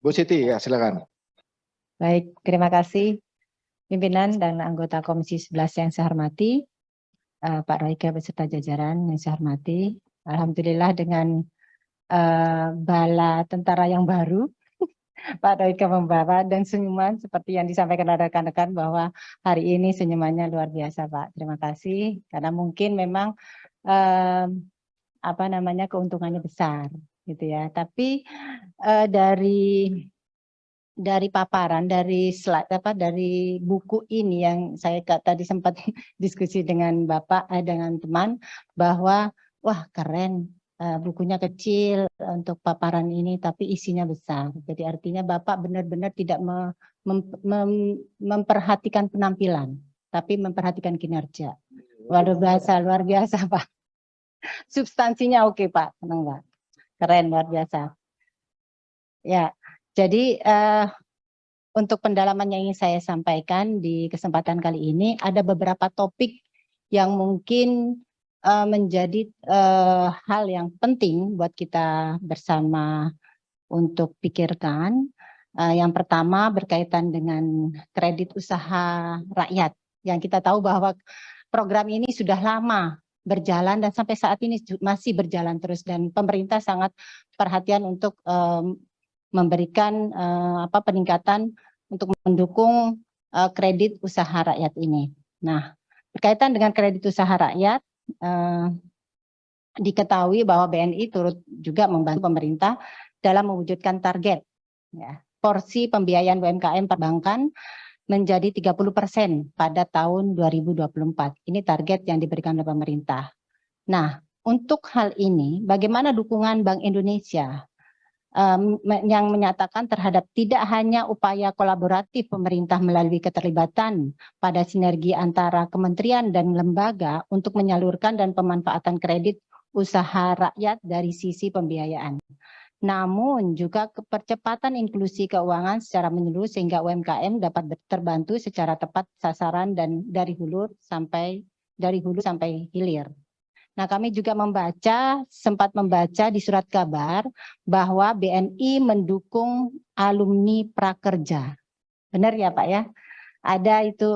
Bu Siti, ya silakan. Baik, terima kasih pimpinan dan anggota Komisi 11 yang saya hormati, Pak Royke beserta jajaran yang saya hormati. Alhamdulillah dengan bala tentara yang baru, Pak Royke membawa dan senyuman seperti yang disampaikan oleh rekan-rekan bahwa hari ini senyumannya luar biasa, Pak. Terima kasih karena mungkin memang keuntungannya besar, gitu ya. Tapi dari paparan, dari slide dari buku ini yang saya tadi sempat diskusi dengan Bapak, dengan teman, bahwa wah keren, bukunya kecil untuk paparan ini tapi isinya besar. Jadi artinya Bapak benar-benar tidak memperhatikan penampilan, tapi memperhatikan kinerja. Luar biasa Pak. Substansinya oke Pak, senang Pak. Keren, luar biasa. Ya, jadi untuk pendalaman yang ingin saya sampaikan di kesempatan kali ini, ada beberapa topik yang mungkin menjadi hal yang penting buat kita bersama untuk pikirkan. Yang pertama berkaitan dengan kredit usaha rakyat, yang kita tahu bahwa program ini sudah lama berjalan dan sampai saat ini masih berjalan terus, dan pemerintah sangat perhatian untuk memberikan peningkatan untuk mendukung kredit usaha rakyat ini. Nah, berkaitan dengan kredit usaha rakyat, diketahui bahwa BNI turut juga membantu pemerintah dalam mewujudkan target ya, porsi pembiayaan UMKM perbankan menjadi 30% pada tahun 2024. Ini target yang diberikan oleh pemerintah. Nah, untuk hal ini, bagaimana dukungan Bank Indonesia yang menyatakan terhadap tidak hanya upaya kolaboratif pemerintah melalui keterlibatan pada sinergi antara kementerian dan lembaga untuk menyalurkan dan pemanfaatan kredit usaha rakyat dari sisi pembiayaan, namun juga percepatan inklusi keuangan secara menyeluruh sehingga UMKM dapat terbantu secara tepat sasaran dan dari hulu sampai hilir. Nah, kami juga sempat membaca di surat kabar bahwa BNI mendukung alumni prakerja. Benar ya Pak ya? Ada itu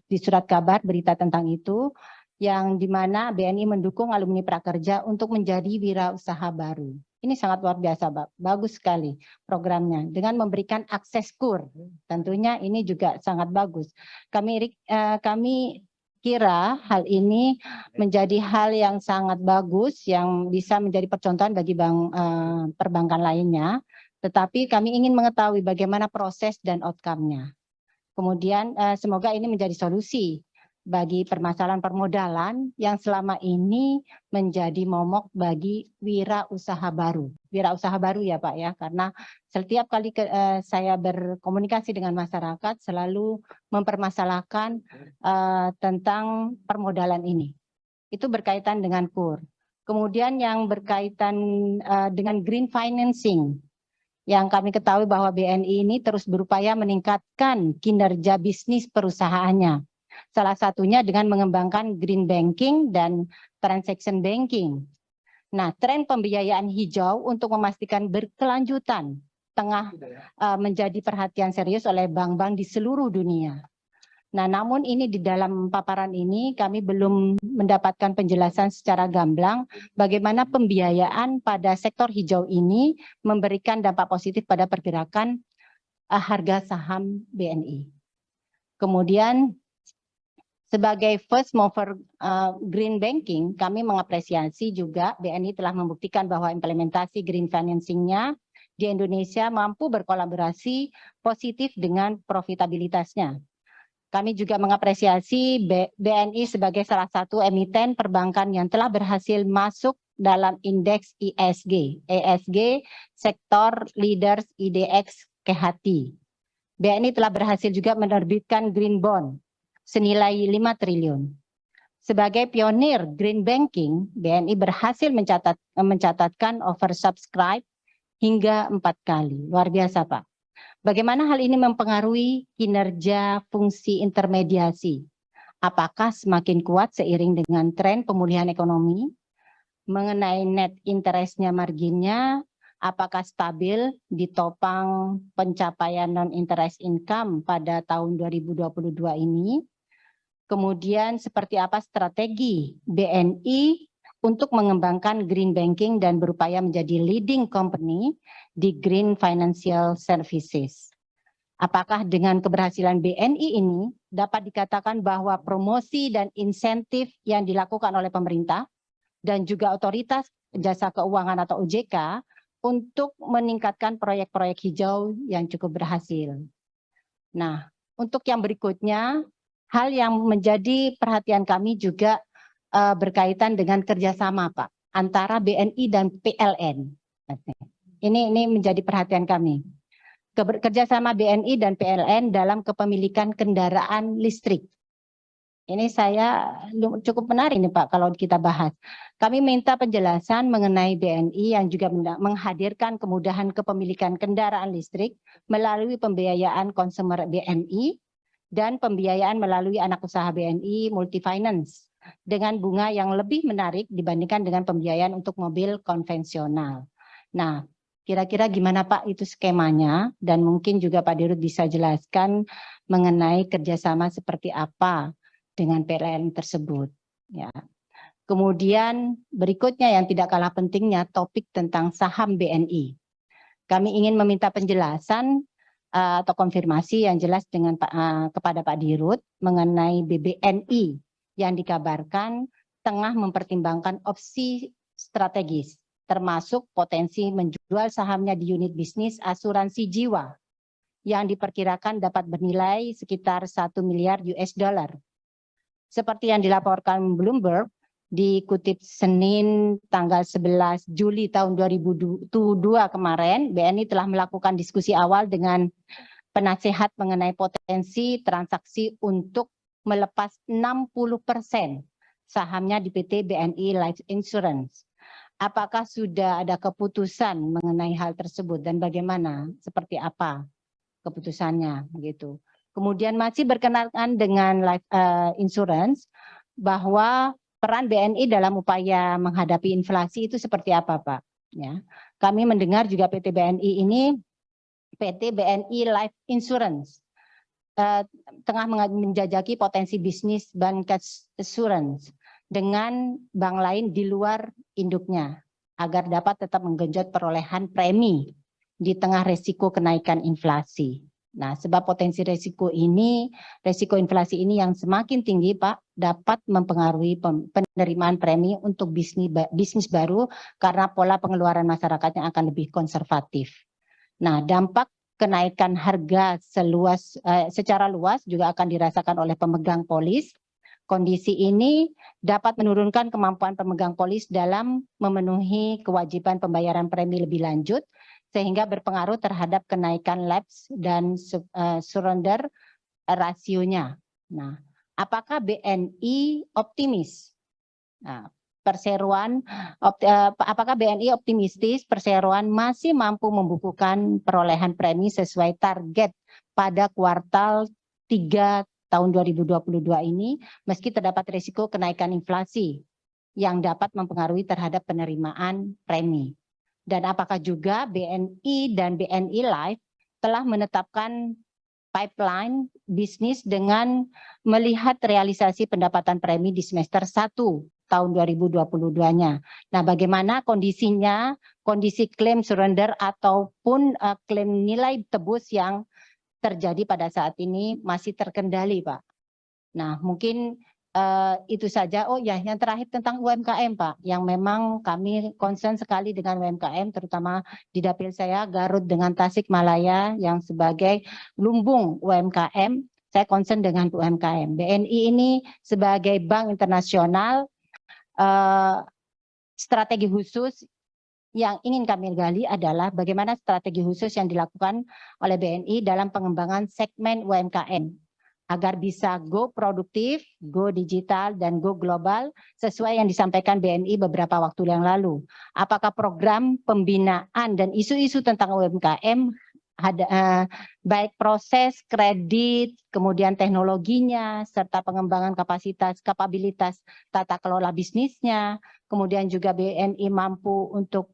di surat kabar berita tentang itu, yang dimana BNI mendukung alumni prakerja untuk menjadi wirausaha baru. Ini sangat luar biasa, Pak. Bagus sekali programnya dengan memberikan akses kur. Tentunya ini juga sangat bagus. Kami kira hal ini menjadi hal yang sangat bagus yang bisa menjadi percontohan bagi bank perbankan lainnya. Tetapi kami ingin mengetahui bagaimana proses dan outcome-nya. Kemudian semoga ini menjadi solusi bagi permasalahan permodalan yang selama ini menjadi momok bagi wirausaha baru. Wirausaha baru ya Pak ya, karena setiap kali saya berkomunikasi dengan masyarakat selalu mempermasalahkan tentang permodalan ini. Itu berkaitan dengan KUR. Kemudian yang berkaitan dengan green financing, yang kami ketahui bahwa BNI ini terus berupaya meningkatkan kinerja bisnis perusahaannya. Salah satunya dengan mengembangkan green banking dan transaction banking. Nah, tren pembiayaan hijau untuk memastikan berkelanjutan tengah menjadi perhatian serius oleh bank-bank di seluruh dunia. Nah, namun ini di dalam paparan ini kami belum mendapatkan penjelasan secara gamblang bagaimana pembiayaan pada sektor hijau ini memberikan dampak positif pada pergerakan harga saham BNI. Kemudian sebagai first mover green banking, kami mengapresiasi juga BNI telah membuktikan bahwa implementasi green financing-nya di Indonesia mampu berkolaborasi positif dengan profitabilitasnya. Kami juga mengapresiasi BNI sebagai salah satu emiten perbankan yang telah berhasil masuk dalam indeks ESG Sektor Leaders IDX Kehati. BNI telah berhasil juga menerbitkan green bond senilai 5 triliun. Sebagai pionir green banking, BNI berhasil mencatatkan oversubscribe hingga 4 kali. Luar biasa, Pak. Bagaimana hal ini mempengaruhi kinerja fungsi intermediasi? Apakah semakin kuat seiring dengan tren pemulihan ekonomi? Mengenai net interest-nya, marginnya, apakah stabil ditopang pencapaian non-interest income pada tahun 2022 ini? Kemudian seperti apa strategi BNI untuk mengembangkan green banking dan berupaya menjadi leading company di green financial services? Apakah dengan keberhasilan BNI ini dapat dikatakan bahwa promosi dan insentif yang dilakukan oleh pemerintah dan juga otoritas jasa keuangan atau OJK untuk meningkatkan proyek-proyek hijau yang cukup berhasil? Nah, untuk yang berikutnya, hal yang menjadi perhatian kami juga berkaitan dengan kerjasama, Pak, antara BNI dan PLN. Ini menjadi perhatian kami. Kerjasama BNI dan PLN dalam kepemilikan kendaraan listrik. Ini saya cukup menarik nih Pak kalau kita bahas. Kami minta penjelasan mengenai BNI yang juga menghadirkan kemudahan kepemilikan kendaraan listrik melalui pembiayaan konsumer BNI dan pembiayaan melalui anak usaha BNI Multifinance dengan bunga yang lebih menarik dibandingkan dengan pembiayaan untuk mobil konvensional. Nah, kira-kira gimana Pak itu skemanya, dan mungkin juga Pak Dirut bisa jelaskan mengenai kerjasama seperti apa dengan PLN tersebut. Ya. Kemudian berikutnya yang tidak kalah pentingnya topik tentang saham BNI. Kami ingin meminta penjelasan atau konfirmasi yang jelas dengan kepada Pak Dirut mengenai BBNI yang dikabarkan tengah mempertimbangkan opsi strategis, termasuk potensi menjual sahamnya di unit bisnis asuransi jiwa yang diperkirakan dapat bernilai sekitar 1 miliar US dollar. Seperti yang dilaporkan Bloomberg, dikutip Senin tanggal 11 Juli tahun 2022 kemarin, BNI telah melakukan diskusi awal dengan penasehat mengenai potensi transaksi untuk melepas 60% sahamnya di PT BNI Life Insurance. Apakah sudah ada keputusan mengenai hal tersebut dan bagaimana, seperti apa keputusannya begitu. Kemudian masih berkenaan dengan life insurance, bahwa peran BNI dalam upaya menghadapi inflasi itu seperti apa Pak? Ya, kami mendengar juga PT BNI Life Insurance tengah menjajaki potensi bisnis bank assurance dengan bank lain di luar induknya agar dapat tetap menggenjot perolehan premi di tengah resiko kenaikan inflasi. Nah, sebab potensi resiko inflasi ini yang semakin tinggi, Pak, dapat mempengaruhi penerimaan premi untuk bisnis baru karena pola pengeluaran masyarakatnya akan lebih konservatif. Nah, dampak kenaikan harga secara luas juga akan dirasakan oleh pemegang polis. Kondisi ini dapat menurunkan kemampuan pemegang polis dalam memenuhi kewajiban pembayaran premi lebih lanjut, sehingga berpengaruh terhadap kenaikan lapse dan surrender rasionya. Nah, apakah BNI optimis? Nah, apakah BNI optimistis perseroan masih mampu membukukan perolehan premi sesuai target pada kuartal 3 tahun 2022 ini, meski terdapat risiko kenaikan inflasi yang dapat mempengaruhi terhadap penerimaan premi? Dan apakah juga BNI dan BNI Life telah menetapkan pipeline bisnis dengan melihat realisasi pendapatan premi di semester 1 tahun 2022-nya. Nah, bagaimana kondisinya, kondisi klaim surrender ataupun klaim nilai tebus yang terjadi pada saat ini masih terkendali, Pak. Nah, mungkin itu saja. Oh ya, yang terakhir tentang UMKM, Pak, yang memang kami concern sekali dengan UMKM, terutama di dapil saya Garut dengan Tasikmalaya yang sebagai lumbung UMKM. Saya concern dengan UMKM. BNI ini sebagai bank internasional, strategi khusus yang ingin kami gali adalah bagaimana strategi khusus yang dilakukan oleh BNI dalam pengembangan segmen UMKM agar bisa go produktif, go digital, dan go global sesuai yang disampaikan BNI beberapa waktu yang lalu. Apakah program pembinaan dan isu-isu tentang UMKM baik proses, kredit, kemudian teknologinya, serta pengembangan kapabilitas tata kelola bisnisnya, kemudian juga BNI mampu untuk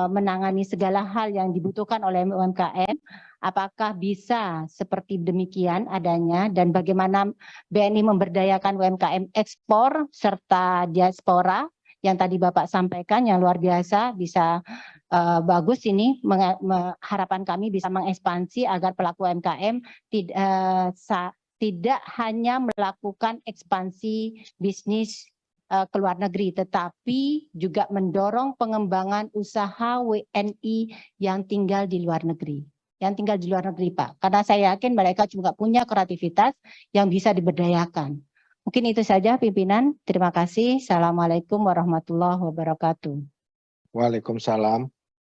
menangani segala hal yang dibutuhkan oleh UMKM. Apakah bisa seperti demikian adanya, dan bagaimana BNI memberdayakan UMKM ekspor serta diaspora yang tadi Bapak sampaikan, yang luar biasa, bisa bagus ini. Harapan kami bisa mengekspansi agar pelaku UMKM tidak hanya melakukan ekspansi bisnis ke luar negeri, tetapi juga mendorong pengembangan usaha WNI yang tinggal di luar negeri. Pak. Karena saya yakin mereka juga punya kreativitas yang bisa diberdayakan. Mungkin itu saja pimpinan. Terima kasih. Assalamualaikum warahmatullahi wabarakatuh. Waalaikumsalam